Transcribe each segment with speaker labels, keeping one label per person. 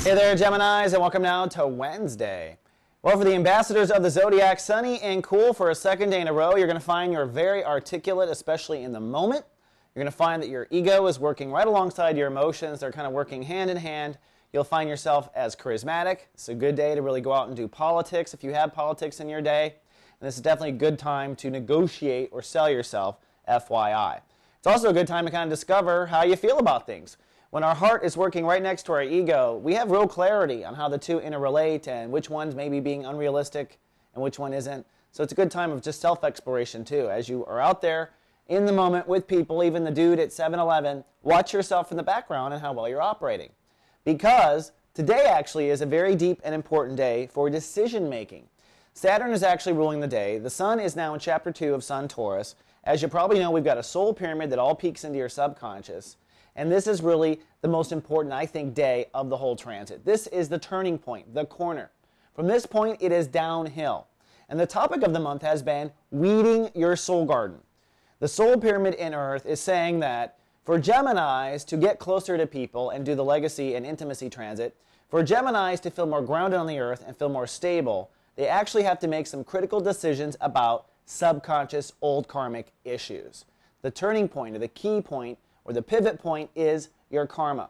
Speaker 1: Hey there, Geminis, and welcome now to Wednesday. Well, for the ambassadors of the zodiac, sunny and cool for a second day in a row. You're going to find you're very articulate, especially in the moment. You're going to find that your ego is working right alongside your emotions. They're kind of working hand in hand. You'll find yourself as charismatic. It's a good day to really go out and do politics if you have politics in your day. And this is definitely a good time to negotiate or sell yourself, FYI. It's also a good time to kind of discover how you feel about things. When our heart is working right next to our ego, we have real clarity on how the two interrelate and which one's maybe being unrealistic and which one isn't. So it's a good time of just self-exploration too. As you are out there in the moment with people, even the dude at 7-Eleven, watch yourself in the background and how well you're operating. Because today actually is a very deep and important day for decision making. Saturn is actually ruling the day. The sun is now in chapter 2 of Sun Taurus. As you probably know, we've got a soul pyramid that all peeks into your subconscious. And this is really the most important, I think, day of the whole transit. This is the turning point, the corner. From this point, it is downhill. And the topic of the month has been weeding your soul garden. The soul pyramid in Earth is saying that for Geminis to get closer to people and do the legacy and intimacy transit, for Geminis to feel more grounded on the Earth and feel more stable, they actually have to make some critical decisions about subconscious old karmic issues. The turning point or the key point or the pivot point is your karma.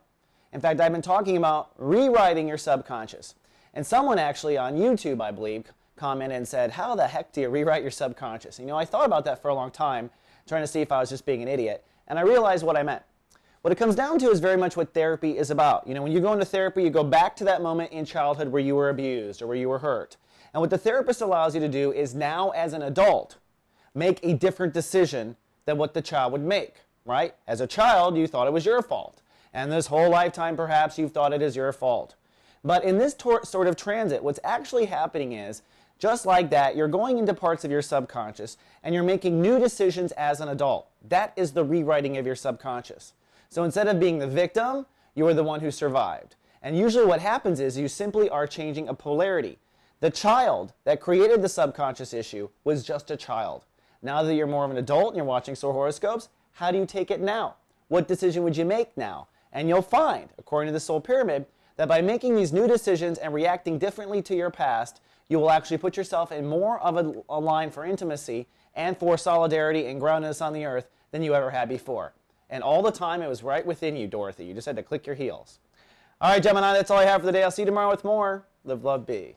Speaker 1: In fact, I've been talking about rewriting your subconscious. And someone actually on YouTube, I believe, commented and said, how the heck do you rewrite your subconscious? You know, I thought about that for a long time, trying to see if I was just being an idiot. And I realized what I meant. What it comes down to is very much what therapy is about. You know, when you go into therapy, you go back to that moment in childhood where you were abused or where you were hurt. And what the therapist allows you to do is now, as an adult, make a different decision than what the child would make. Right? As a child, you thought it was your fault. And this whole lifetime, perhaps, you've thought it is your fault. But in this sort of transit, what's actually happening is, just like that, you're going into parts of your subconscious, and you're making new decisions as an adult. That is the rewriting of your subconscious. So instead of being the victim, you are the one who survived. And usually what happens is you simply are changing a polarity. The child that created the subconscious issue was just a child. Now that you're more of an adult and you're watching solar horoscopes, how do you take it now? What decision would you make now? And you'll find, according to the soul pyramid, that by making these new decisions and reacting differently to your past, you will actually put yourself in more of a line for intimacy and for solidarity and groundedness on the earth than you ever had before. And all the time, it was right within you, Dorothy. You just had to click your heels. All right, Gemini, that's all I have for the day. I'll see you tomorrow with more. Live, love, be.